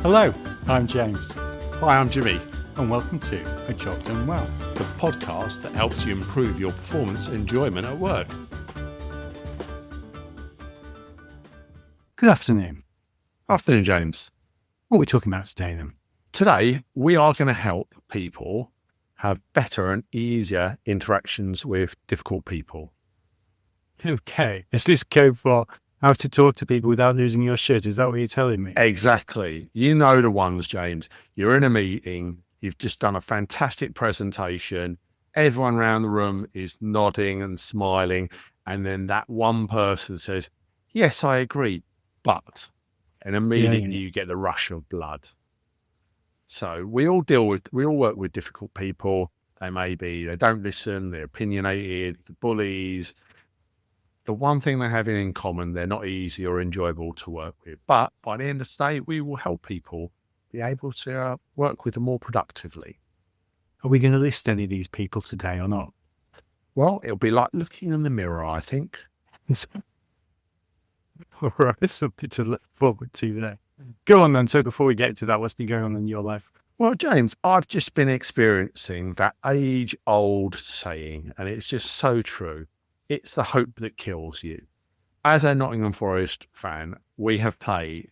Hello, I'm James, Hi, I'm Jimmy, and welcome to A Job Done Well. the podcast that helps you improve your performance and enjoyment at work. Good afternoon. Afternoon, James. What are we talking about today then? Today, we are going to help people have better and easier interactions with difficult people. Okay, is this code for how to talk to people without losing your shit? Is that what you're telling me? Exactly. You know the ones, James. You're in a meeting, you've just done a fantastic presentation, everyone around the room is nodding and smiling, and then that one person says, yes, I agree, but, and immediately you get the rush of blood. So we all work with difficult people. They don't listen, they're opinionated, bullies. The one thing they have in common, they're not easy or enjoyable to work with. But by the end of the day, we will help people be able to work with them more productively. Are we going to list any of these people today or not? Well, it'll be like looking in the mirror, I think. All right, there's something to look forward to there. Go on then. So before we get to that, what's been going on in your life? Well, James, I've just been experiencing that age-old saying, and it's just so true. It's the hope that kills you. As a Nottingham Forest fan, we have played,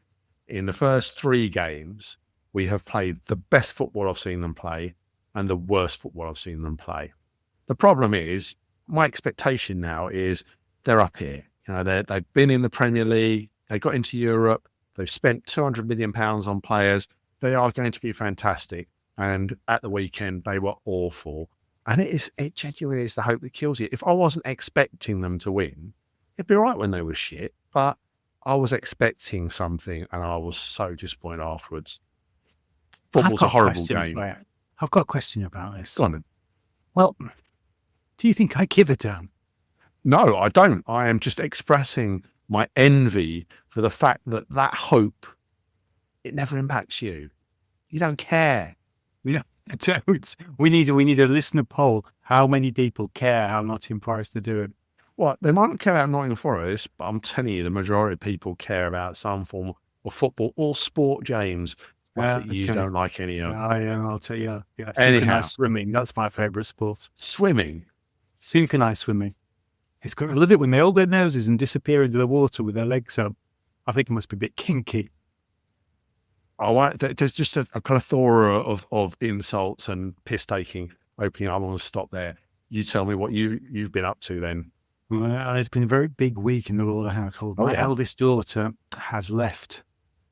in the first 3 games, we have played the best football I've seen them play and the worst football I've seen them play. The problem is, my expectation now is they're up here. You know, they've been in the Premier League, they got into Europe, they've spent £200 million on players. They are going to be fantastic. And at the weekend, they were awful. And it genuinely is the hope that kills you. If I wasn't expecting them to win, it'd be right when they were shit. But I was expecting something and I was so disappointed afterwards. Football's a horrible game. I've got a question about this. Go on then. Well, do you think I give a damn? No, I don't. I am just expressing my envy for the fact that hope, it never impacts you. You don't care. I don't. We need a listener poll. How many people care how Nottingham Forest are doing? Well, they might not care about Nottingham Forest, but I'm telling you, the majority of people care about some form of football or sport, James. That you don't like any of. I'll tell you. Yeah, Anyhow, swimming. That's my favourite sport. Swimming. Synchronized swimming. It's good. I love it when they hold their noses and disappear into the water with their legs up. I think it must be a bit kinky. Oh, there's just a plethora of insults and piss taking opening. I want to stop there. You tell me what you've been up to then. Well, it's been a very big week in the Lawther household. My eldest daughter has left.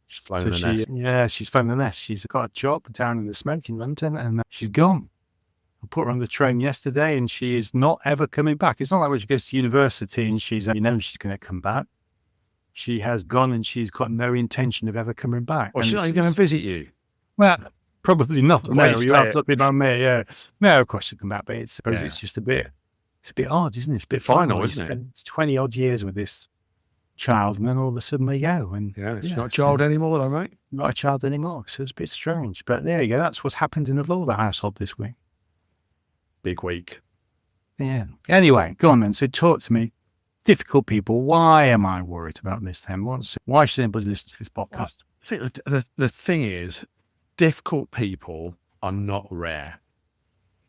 She's flown the nest. Yeah, she's flown the nest. She's got a job down in the smoke in London and she's gone. I put her on the train yesterday and she is not ever coming back. It's not like when she goes to university and she's going to come back. She has gone and she's got no intention of ever coming back. Well, she's not even going to visit you. Well, probably not. No, you have to be on me, yeah. No, of course she'll come back, but it's just a bit odd, isn't it? It's a bit final, isn't it? It's 20 odd years with this child and then all of a sudden they go. And it's not a child anymore though, mate. Not a child anymore, so it's a bit strange. But there you go, that's what's happened in the Lawther household this week. Big week. Yeah. Anyway, go on then. So talk to me. Difficult people. Why am I worried about this then? Why should anybody listen to this podcast? I think the thing is, difficult people are not rare.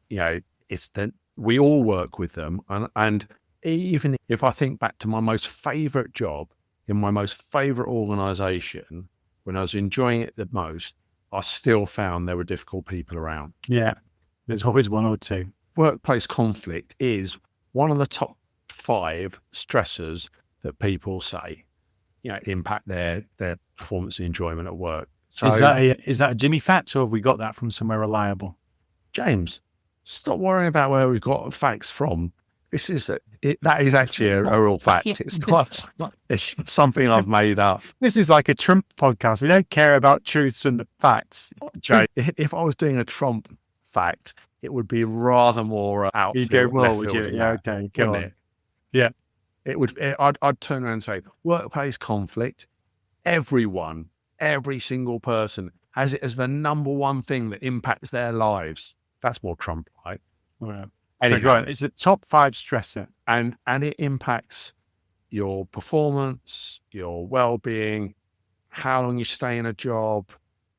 You know, it's that we all work with them. And even if I think back to my most favourite job in my most favourite organisation, when I was enjoying it the most, I still found there were difficult people around. Yeah. There's always one or two. Workplace conflict is one of the top 5 stressors that people say, impact their performance and enjoyment at work. So, is that a Jimmy fact, or have we got that from somewhere reliable? James, stop worrying about where we got facts from. That is actually a real fact. It's not. It's something I've made up. This is like a Trump podcast. We don't care about truths and the facts. Jay, if I was doing a Trump fact, it would be rather more out. You go well, would you? Yeah, okay, go on. Yeah, it would. I'd turn around and say, workplace conflict. Every single person has it as the number one thing that impacts their lives. That's more Trump, right? Yeah. Anyhow, it's a top 5 stressor, and it impacts your performance, your well-being, how long you stay in a job,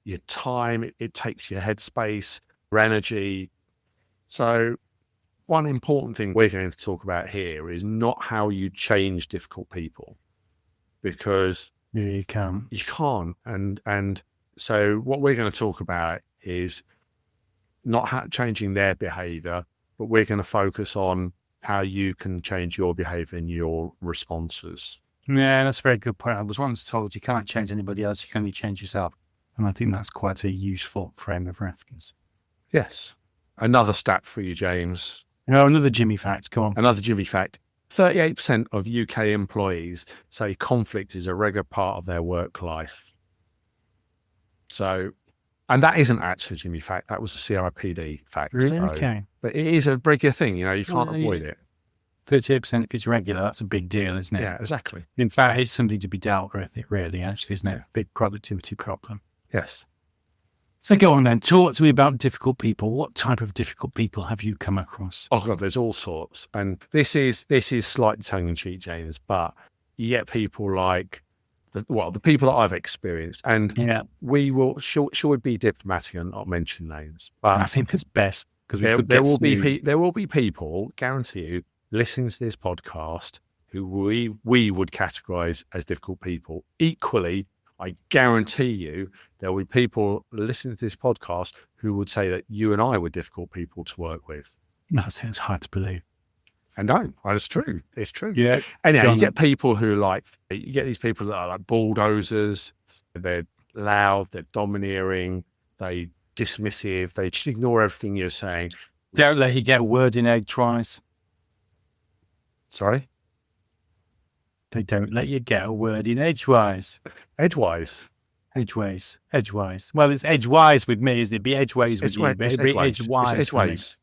your time, it takes your headspace, your energy. So one important thing we're going to talk about here is not how you change difficult people, because You can. you can't. And so what we're going to talk about is not changing their behavior, but we're going to focus on how you can change your behavior and your responses. Yeah, that's a very good point. I was once told you can't change anybody else, you can only change yourself. And I think that's quite a useful frame of reference. Yes. Another stat for you, James. Another Jimmy fact. Go on. Another Jimmy fact. 38% of UK employees say conflict is a regular part of their work life. So, and that isn't actually a Jimmy fact. That was a CIPD fact. Really? So, Okay. but it is a regular thing. You can't avoid it. 38% if it's regular, that's a big deal, isn't it? Yeah, exactly. In fact, it's something to be dealt with, really, actually, isn't it? Yeah. Big productivity problem. Yes. So go on then, talk to me about difficult people. What type of difficult people have you come across? Oh God, there's all sorts. And this is slightly tongue in cheek, James, but you get people like the people that I've experienced, and Yeah, we will, shall we be diplomatic and not mention names, but I think it's best because there will be people, guarantee you, listening to this podcast who we would categorize as difficult people. Equally, I guarantee you there will be people listening to this podcast who would say that you and I were difficult people to work with. No, it's hard to believe. And no, it's true. It's true. Yeah. Anyhow, you get people who you get these people that are like bulldozers. They're loud, they're domineering, they're dismissive, they just ignore everything you're saying. Don't let you get a word in edgewise. Sorry? They don't let you get a word in edgewise. Edgewise. Edgewise. Well, it's edgewise with me, isn't it? Be edgeways with you. It's Be edgewise. edgewise. It's edgeways.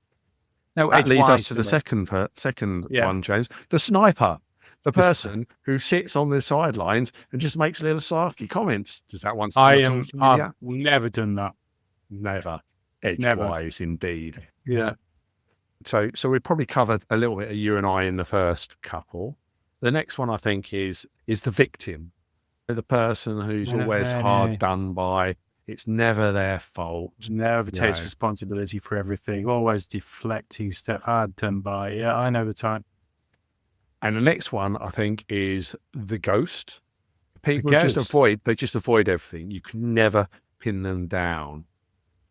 No, That leads us to the edgewise second Yeah. one, James. The sniper. The person who sits on the sidelines and just makes little sarky comments. Does that one I've never done that. Never. Edgewise, indeed. Yeah. So we probably covered a little bit of you and I in the first couple. The next one I think is the victim, the person who's always hard done by. It's never their fault. Never takes responsibility for everything. Always deflecting stuff. Hard done by. Yeah, I know the type. And the next one I think is the ghost. People The just ghost. avoid everything. You can never pin them down.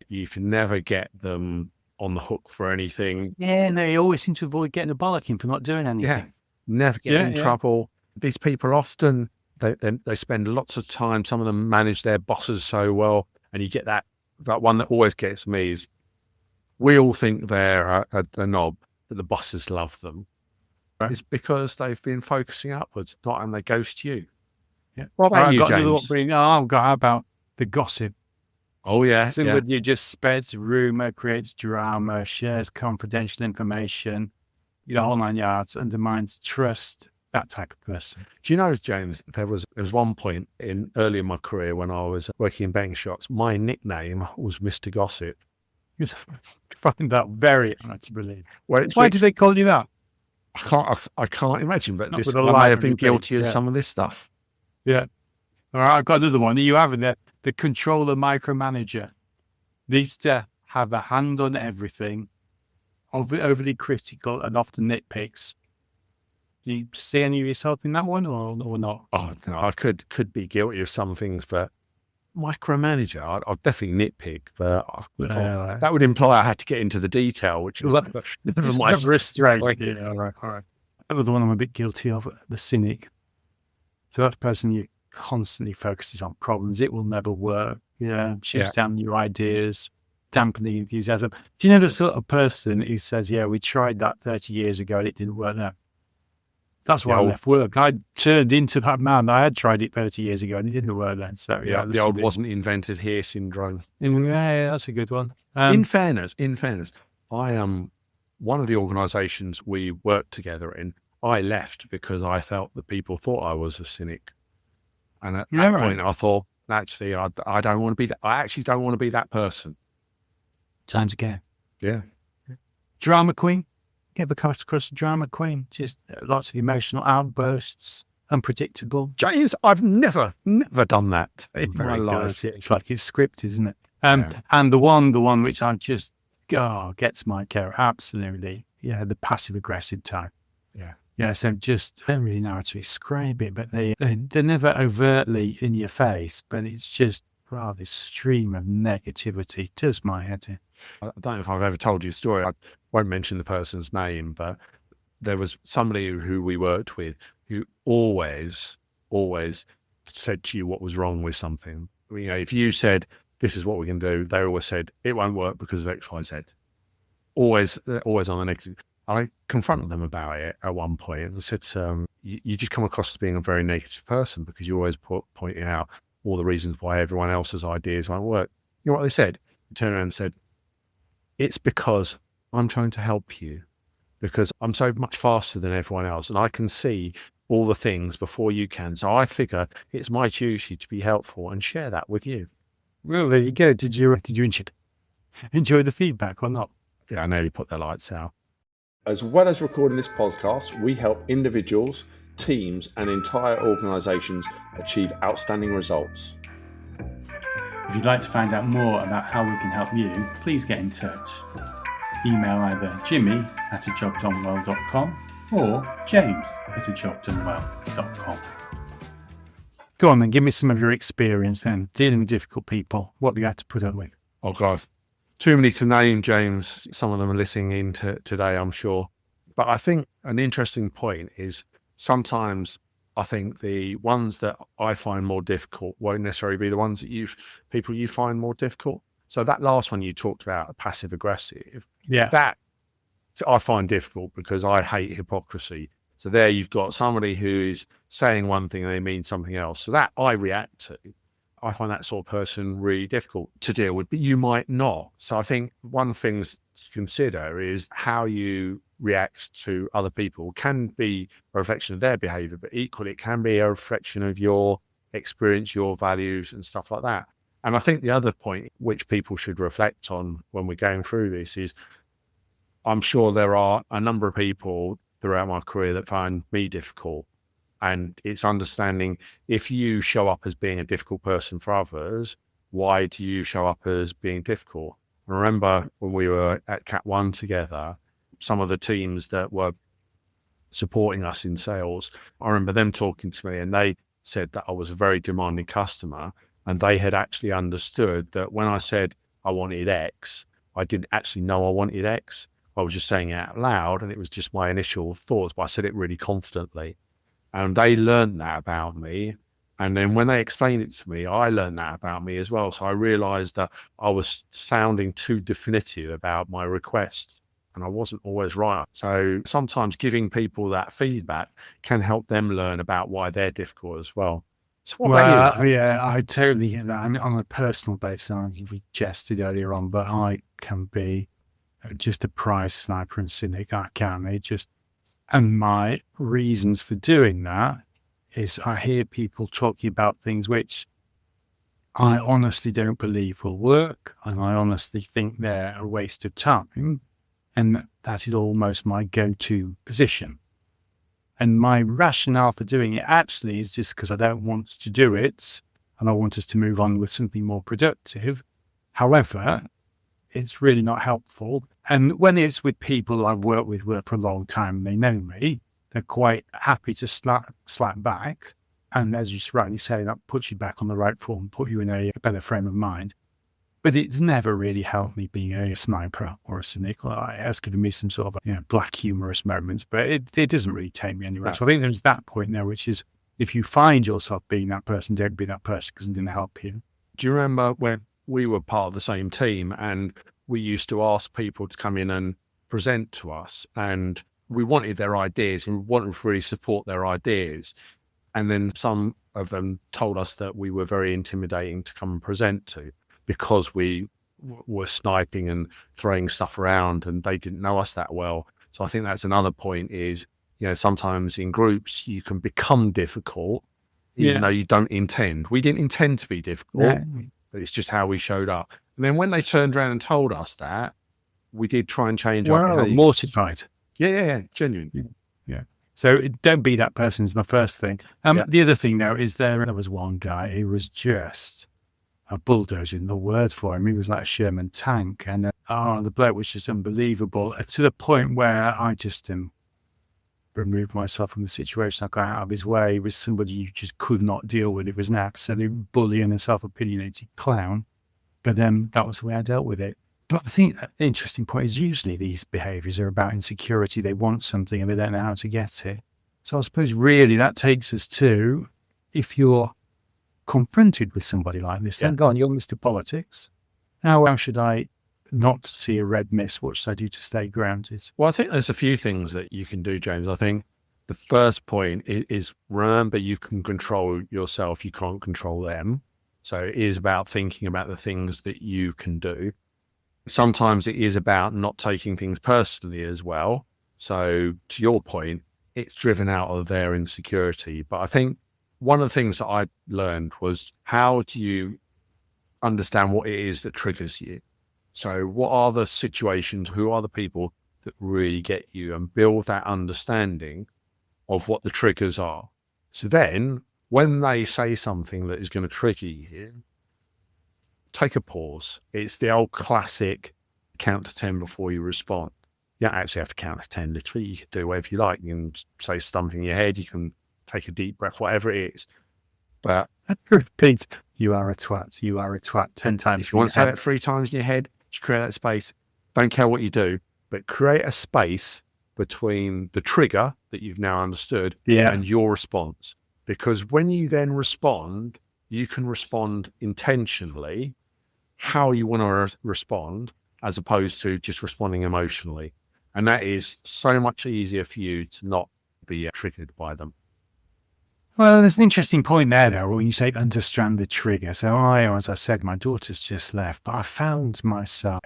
You can never get them on the hook for anything. Yeah, no, you always seem to avoid getting a bollocking for not doing anything. Yeah. Never get in trouble. These people often, they spend lots of time. Some of them manage their bosses so well. And you get that one that always gets me is we all think they're a knob, but the bosses love them. Right. It's because they've been focusing upwards, and they ghost you. Yeah. What about you, James? How about the gossip? Oh, yeah. Somebody who just spreads rumor, creates drama, shares confidential information, whole 9 yards, undermines trust, that type of person. Do you know, James, there was one point early in my career when I was working in betting shops, my nickname was Mr. Gossip. I find that very hard to believe. Why did they call you that? I can't imagine, but I I may have been guilty of some of this stuff. Yeah. All right, I've got another one. Are you having it? The controller micromanager needs to have a hand on everything, overly critical and often nitpicks. Do you see any of yourself in that one or not? Oh, no, I could be guilty of some things, but micromanager, I'd definitely nitpick, but that would imply I had to get into the detail, which is my restraint. Yeah, all right. Another one I'm a bit guilty of, the cynic. So that person you constantly focuses on problems. It will never work. Shoots down your ideas, dampening enthusiasm. Do you know the sort of person who says, yeah, we tried that 30 years ago and it didn't work now? That's why I left work. I turned into that man. I had tried it 30 years ago and it didn't work then. So the old wasn't invented here syndrome. Yeah, that's a good one. In fairness, I am one of the organisations we worked together in. I left because I felt that people thought I was a cynic. And at that point, I thought, actually, I don't want to be that. I actually don't want to be that person. Time to go. Yeah. Drama queen. You ever come across a drama queen? Just lots of emotional outbursts, unpredictable. James, I've never done that in my Very life. good. It's like it's scripted, isn't it? Yeah. And the one which I just gets my care absolutely. Yeah, the passive aggressive type. Yeah. Yeah, so just don't really know how to describe it, but they're never overtly in your face, but it's just this stream of negativity does my head in. I don't know if I've ever told you a story. I won't mention the person's name, but there was somebody who we worked with who always said to you what was wrong with something. You know, if you said, this is what we can do, they always said, it won't work because of X, Y, Z. Always on the negative. I confronted them about it at one point and said, you just come across as being a very negative person because you're always pointing out all the reasons why everyone else's ideas won't work. You know what they said? They turned around and said, it's because I'm trying to help you, because I'm so much faster than everyone else and I can see all the things before you can. So I figure it's my duty to be helpful and share that with you. Well, there you go. Did you enjoy the feedback or not? Yeah, I nearly put their lights out. As well as recording this podcast, we help individuals, teams, and entire organisations achieve outstanding results. If you'd like to find out more about how we can help you, please get in touch. Email either jimmy@ajobdonewell.com or james@ajobdonewell.com. Go on then, give me some of your experience then, dealing with difficult people. What do you have to put up with? Oh, God. Too many to name, James. Some of them are listening in today, I'm sure. But I think an interesting point is sometimes I think the ones that I find more difficult won't necessarily be the ones that people you find more difficult. So that last one you talked about, passive aggressive, that I find difficult because I hate hypocrisy. So there you've got somebody who is saying one thing and they mean something else. So that I react to. I find that sort of person really difficult to deal with, but you might not. So I think one thing to consider is how you react to other people can be a reflection of their behaviour, but equally it can be a reflection of your experience, your values and stuff like that. And I think the other point which people should reflect on when we're going through this is I'm sure there are a number of people throughout my career that find me difficult. And it's understanding if you show up as being a difficult person for others, why do you show up as being difficult? I remember when we were at Cat 1 together, some of the teams that were supporting us in sales, I remember them talking to me and they said that I was a very demanding customer and they had actually understood that when I said I wanted X, I didn't actually know I wanted X. I was just saying it out loud and it was just my initial thoughts, but I said it really confidently. And they learned that about me. And then when they explained it to me, I learned that about me as well. So I realized that I was sounding too definitive about my request and I wasn't always right. So sometimes giving people that feedback can help them learn about why they're difficult as well. So what about you? Yeah, I totally get that. I mean, on a personal basis, we jested earlier on, but I can be just a prize sniper and cynic. I can. And my reasons for doing that is I hear people talking about things which I honestly don't believe will work, and I honestly think they're a waste of time, and that is almost my go-to position. And my rationale for doing it actually is just because I don't want to do it, and I want us to move on with something more productive. However, it's really not helpful. And when it's with people I've worked with for a long time, and they know me, they're quite happy to slap back. And as you rightly say, that puts you back on the right foot and put you in a better frame of mind. But it's never really helped me being a sniper or a cynic. It has given me some sort of black humorous moments, but it doesn't really take me anywhere. So I think there's that point there, which is if you find yourself being that person, don't be that person because it didn't help you. Do you remember when we were part of the same team and we used to ask people to come in and present to us and we wanted their ideas and we wanted to really support their ideas. And then some of them told us that we were very intimidating to come and present to because we were sniping and throwing stuff around and they didn't know us that well. So I think that's another point is, sometimes in groups you can become difficult even though you don't intend. We didn't intend to be difficult, but it's just how we showed up. And then when they turned around and told us that, we did try and change our behavior. Mortified. Yeah, genuine. Yeah. So don't be that person is my first thing. Yeah. The other thing now is there was one guy who was just a bulldozer in the word for him. He was like a Sherman tank. And the bloke was just unbelievable to the point where I just removed myself from the situation. I got out of his way. He was somebody you just could not deal with. It was an absolute bully and a self-opinionated clown. But that was the way I dealt with it. But I think the interesting point is usually these behaviours are about insecurity. They want something and they don't know how to get it. So I suppose really that takes us to, if you're confronted with somebody like this, then go on, you're Mr. Politics. How should I not see a red mist? What should I do to stay grounded? Well, I think there's a few things that you can do, James. I think the first point is remember you can control yourself. You can't control them. So it is about thinking about the things that you can do. Sometimes it is about not taking things personally as well. So to your point, it's driven out of their insecurity. But I think one of the things that I learned was, how do you understand what it is that triggers you? So what are the situations, who are the people that really get you, and build that understanding of what the triggers are. So then when they say something that is going to trigger you, take a pause. It's the old classic count to 10 before you respond. You don't actually have to count to 10, literally. You can do whatever you like. You can say stumping your head. You can take a deep breath, whatever it is. But repeat, you are a twat 10 times. If you want to say that 3 times in your head, just create that space. Don't care what you do, but create a space between the trigger that you've now understood and your response. Because when you then respond, you can respond intentionally how you want to respond, as opposed to just responding emotionally. And that is so much easier for you to not be triggered by them. Well, there's an interesting point there, though, when you say understand the trigger. So as I said, my daughter's just left, but I found myself,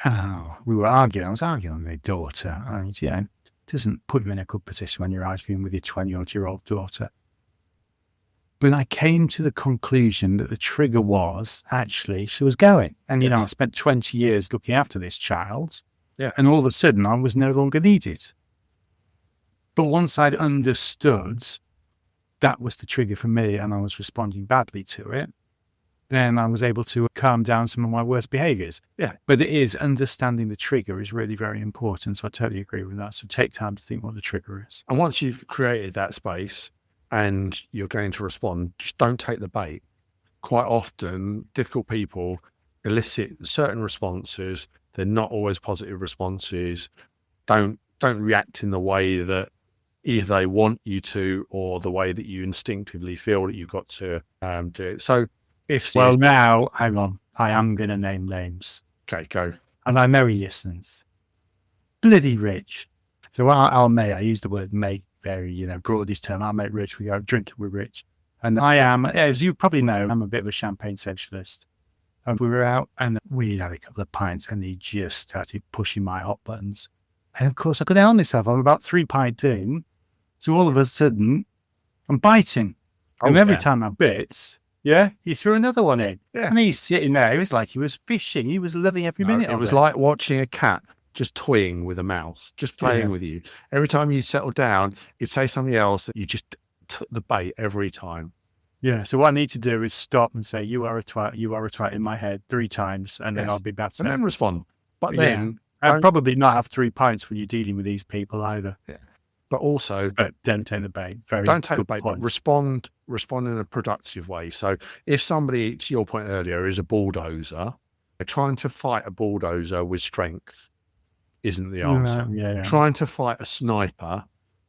we were arguing. I was arguing with my daughter. And, it doesn't put you in a good position when you're arguing with your 20-odd-year-old daughter. But I came to the conclusion that the trigger was actually she was going. And, I spent 20 years looking after this child. Yeah. And all of a sudden, I was no longer needed. But once I'd understood that was the trigger for me and I was responding badly to it, then I was able to calm down some of my worst behaviours. Yeah. But it is understanding the trigger is really very important. So I totally agree with that. So take time to think what the trigger is. And once you've created that space and you're going to respond, just don't take the bait. Quite often, difficult people elicit certain responses. They're not always positive responses. Don't react in the way that either they want you to or the way that you instinctively feel that you've got to do it. So now, hang on. I am going to name names. Okay, go. And I know he listens. Bloody Rich. So our mate, I use the word mate very, broadest term. Our mate Rich, we go drinking with Rich. And I am, as you probably know, I'm a bit of a champagne sensualist. And we were out and we had a couple of pints and he just started pushing my hot buttons. And of course, I couldn't help myself. I'm about 3 pints in. So all of a sudden, I'm biting. And every time I bit, he threw another one in. Yeah. And he's sitting there. It was like he was fishing. He was loving every minute of it. It was like watching a cat just toying with a mouse, just playing with you. Every time you settle down, he'd say something else that you just took the bait every time. Yeah. So what I need to do is stop and say, you are a twat in my head 3 times. And then I'll be better. And then respond. But then I'd probably not have 3 pints when you're dealing with these people either. Yeah. But also, don't take the bait. Don't take the bait, but respond in a productive way. So if somebody, to your point earlier, is a bulldozer, trying to fight a bulldozer with strength isn't the answer. Trying to fight a sniper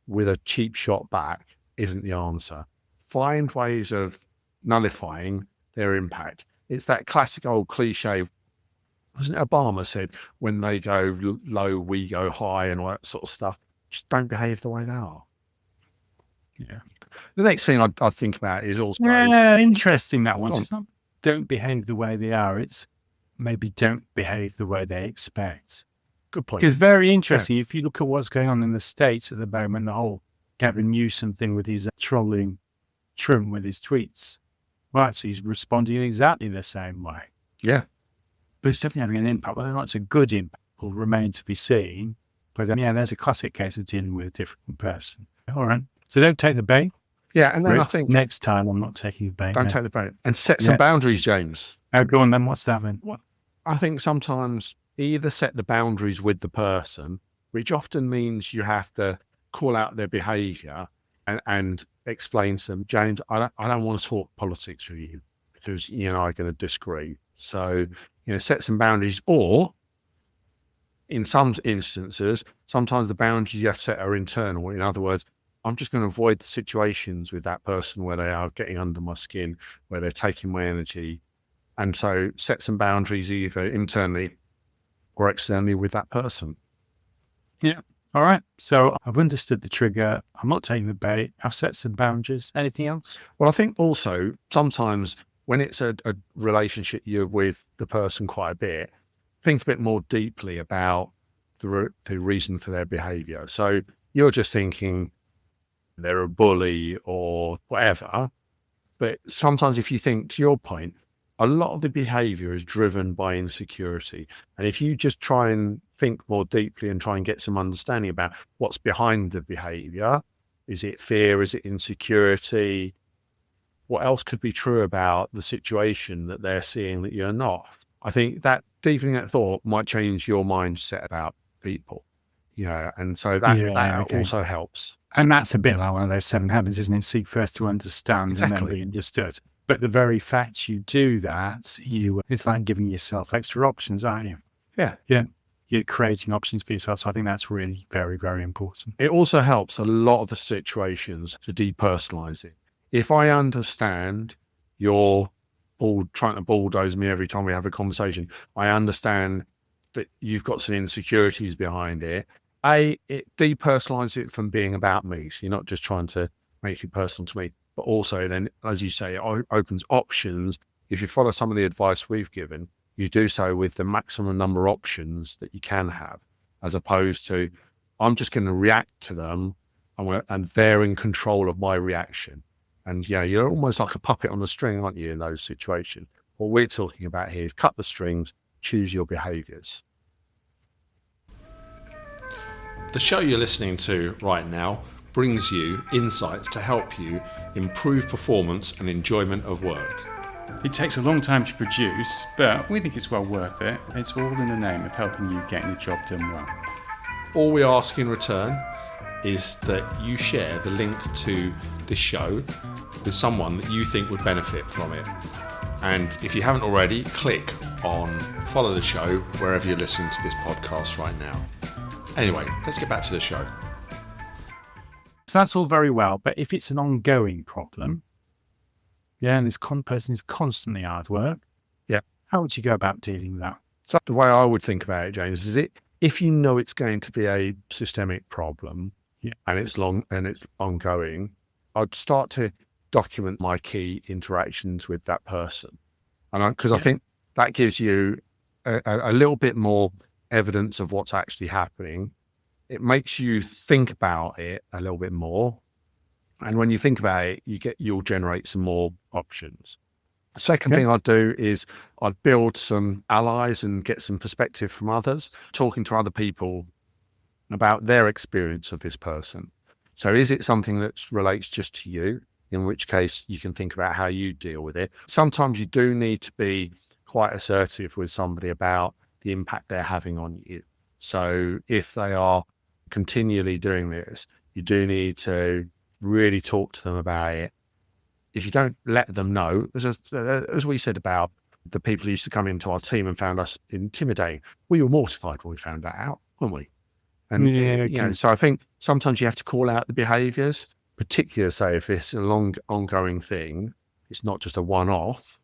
with a cheap shot back isn't the answer. Find ways of nullifying their impact. It's that classic old cliche. Wasn't it Obama said, when they go low, we go high, and all that sort of stuff? Just don't behave the way they are. Yeah. The next thing I think about is also... interesting, that one. It's not don't behave the way they are. It's maybe don't behave the way they expect. Good point. It's very interesting. If you look at what's going on in the States at the moment, the whole Gavin Newsom thing with his trolling Trump with his tweets. Right, so he's responding in exactly the same way. Yeah. But it's definitely having an impact. Whether or not it's a good impact will remain to be seen. But there's a classic case of dealing with a different person. All right. So don't take the bait. Yeah, and then Rick, I think next time I'm not taking the bait. don't take the bait and set some boundaries, James. Oh, go on then. What's that then? I think sometimes either set the boundaries with the person, which often means you have to call out their behaviour and explain to them, James, I don't want to talk politics with you because you and I are going to disagree. So, set some boundaries. Or in some instances, sometimes the boundaries you have to set are internal. In other words, I'm just going to avoid the situations with that person where they are getting under my skin, where they're taking my energy. And so set some boundaries either internally or externally with that person. Yeah. All right. So I've understood the trigger. I'm not taking the bait. I've set some boundaries. Anything else? Well, I think also sometimes when it's a relationship you're with the person quite a bit, think a bit more deeply about the reason for their behaviour. So you're just thinking they're a bully or whatever. But sometimes if you think, to your point, a lot of the behaviour is driven by insecurity. And if you just try and think more deeply and try and get some understanding about what's behind the behaviour, is it fear? Is it insecurity? What else could be true about the situation that they're seeing that you're not? I think that deepening that thought might change your mindset about people, and so that also helps. And that's a bit like one of those 7 habits, isn't it? Seek first to understand and then be understood. But the very fact you do that, it's like giving yourself extra options, aren't you? Yeah. Yeah. You're creating options for yourself. So I think that's really very, very important. It also helps a lot of the situations to depersonalize it. If I understand you're trying to bulldoze me every time we have a conversation, I understand that you've got some insecurities behind it. It depersonalizes it from being about me. So you're not just trying to make it personal to me, but also then, as you say, it opens options. If you follow some of the advice we've given, you do so with the maximum number of options that you can have, as opposed to, I'm just going to react to them and they're in control of my reaction. And you're almost like a puppet on a string, aren't you, in those situations? What we're talking about here is cut the strings, choose your behaviours. The show you're listening to right now brings you insights to help you improve performance and enjoyment of work. It takes a long time to produce, but we think it's well worth it. It's all in the name of helping you getting the job done well. All we ask in return is that you share the link to this show with someone that you think would benefit from it. And if you haven't already, click on follow the show wherever you're listening to this podcast right now. Anyway, let's get back to the show. So that's all very well, but if it's an ongoing problem, and this person is constantly hard work, how would you go about dealing with that? So the way I would think about it, James, is if you know it's going to be a systemic problem and it's long and it's ongoing, I'd start to document my key interactions with that person. And because I think that gives you a little bit more evidence of what's actually happening. It makes you think about it a little bit more. And when you think about it, you'll generate some more options. The second thing I'd do is I'd build some allies and get some perspective from others, talking to other people about their experience of this person. So is it something that relates just to you? In which case you can think about how you deal with it. Sometimes you do need to be quite assertive with somebody about the impact they're having on you. So if they are continually doing this, you do need to really talk to them about it. If you don't let them know, as we said about the people who used to come into our team and found us intimidating, we were mortified when we found that out, weren't we? And so I think sometimes you have to call out the behaviours, particularly say if it's a long ongoing thing, it's not just a one-off.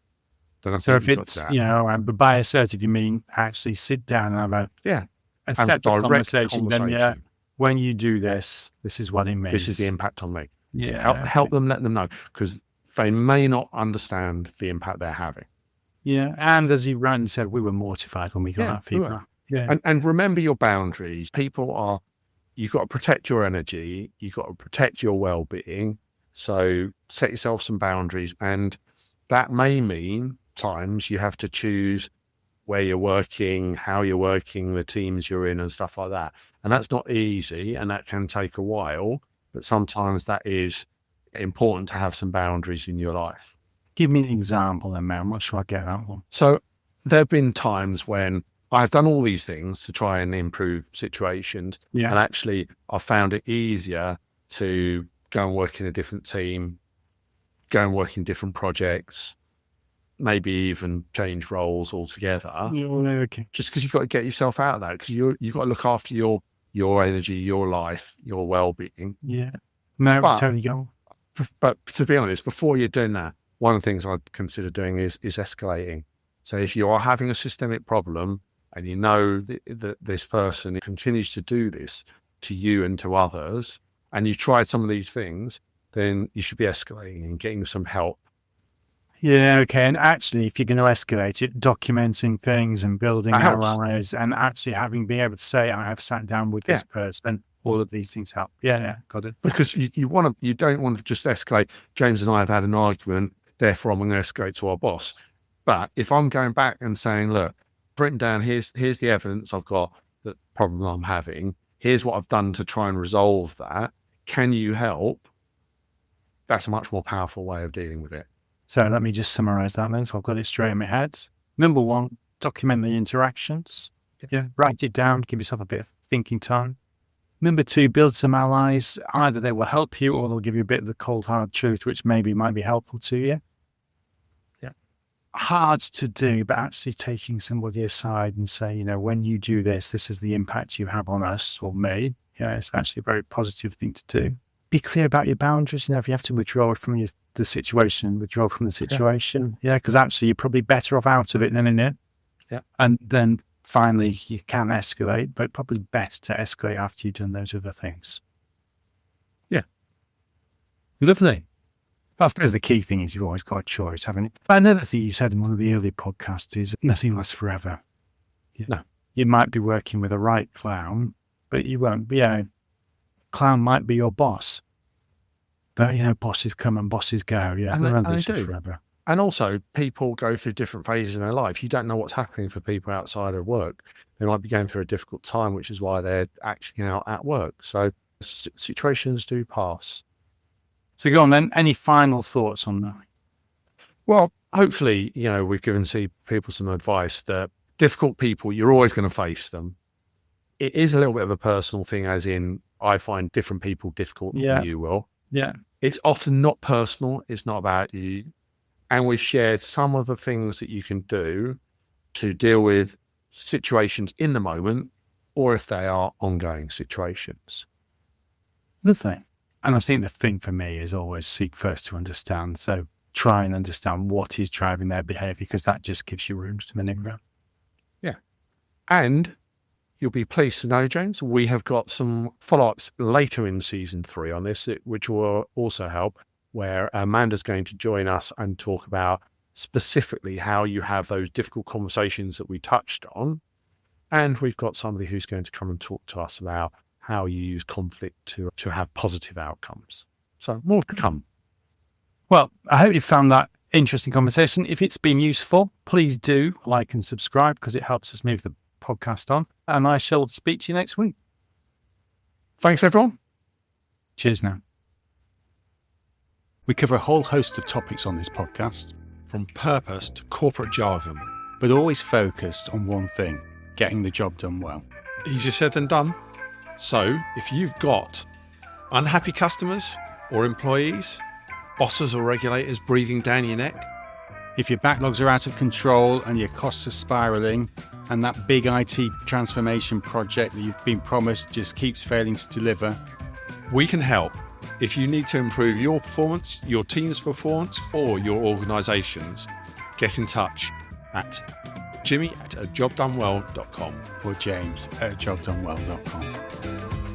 Then I so think if it's but by assertive you mean actually sit down and have a step conversation. Then when you do this, this is what it means. This is the impact on me. Help them, let them know, because they may not understand the impact they're having. Yeah, and as you rightly said, we were mortified when we got that feedback. And remember your boundaries. You've got to protect your energy. You've got to protect your well-being. So set yourself some boundaries. And that may mean times you have to choose where you're working, how you're working, the teams you're in and stuff like that. And that's not easy and that can take a while. but sometimes that is important to have some boundaries in your life. Give me an example then, man. I'm not sure I get that one. So there have been times when I've done all these things to try and improve situations. Yeah. And actually I found it easier to go and work in a different team, go and work in different projects, maybe even change roles altogether. Okay. Just because you've got to get yourself out of that, because you've got to look after your energy, your life, your well-being. Yeah. No, But- totally go. But to be honest, before you're doing that, one of the things I'd consider doing is escalating. So if you are having a systemic problem and you know that this person continues to do this to you and to others, and you've tried some of these things, then you should be escalating and getting some help. Yeah, okay. And actually, if you're going to escalate it, documenting things and building That helps. arrows and actually being able to say, I have sat down with this person, all of these things help. Yeah, got it. Because you don't want to just escalate. James and I have had an argument, therefore I'm going to escalate to our boss. But if I'm going back and saying, look, I've written down, here's the evidence I've got, the problem I'm having, here's what I've done to try and resolve that, can you help? That's a much more powerful way of dealing with it. So let me just summarize that then. So I've got it straight in my head. Number one, document the interactions. Yeah. Write it down, give yourself a bit of thinking time. Number two, build some allies. Either they will help you or they'll give you a bit of the cold, hard truth, which maybe might be helpful to you. Yeah. Hard to do, but actually taking somebody aside and say, when you do this, this is the impact you have on us or me. Yeah, it's actually a very positive thing to do. Be clear about your boundaries. If you have to withdraw from the situation, withdraw from the situation. Yeah, because actually you're probably better off out of it than in it. Yeah. And then finally, you can escalate, but probably better to escalate after you've done those other things. Yeah. Lovely. I suppose the key thing is you've always got a choice, haven't you? But another thing you said in one of the earlier podcasts is nothing lasts forever. No. You might be working with a right clown, but you won't be. Clown might be your boss. But, bosses come and bosses go. Yeah, And none of they this is do. forever. And also, people go through different phases in their life. You don't know what's happening for people outside of work. They might be going through a difficult time, which is why they're actually out at work. So situations do pass. So go on then. Any final thoughts on that? Well, hopefully, we've given people some advice that difficult people, you're always going to face them. It is a little bit of a personal thing, as in I find different people difficult than you will. Yeah. It's often not personal. It's not about you. And we've shared some of the things that you can do to deal with situations in the moment, or if they are ongoing situations. Lovely. And I think the thing for me is always seek first to understand. So try and understand what is driving their behaviour, because that just gives you room to maneuver. Yeah. And you'll be pleased to know, James, we have got some follow-ups later in season 3 on this, which will also help, where Amanda's going to join us and talk about specifically how you have those difficult conversations that we touched on. And we've got somebody who's going to come and talk to us about how you use conflict to have positive outcomes. So more to come. Well, I hope you found that interesting conversation. If it's been useful, please do like and subscribe, because it helps us move the podcast on. And I shall speak to you next week. Thanks, everyone. Cheers now. We cover a whole host of topics on this podcast, From purpose to corporate jargon. but always focused on one thing: getting the job done well. Easier said than done. So if you've got unhappy customers or employees, bosses or regulators breathing down your neck, If your backlogs are out of control and your costs are spiralling, and that big IT transformation project that you've been promised just keeps failing to deliver, we can help. If you need to improve your performance, your team's performance, or your organisation's, get in touch at jimmy@ajobdonewell.com. or James@jobdonewell.com.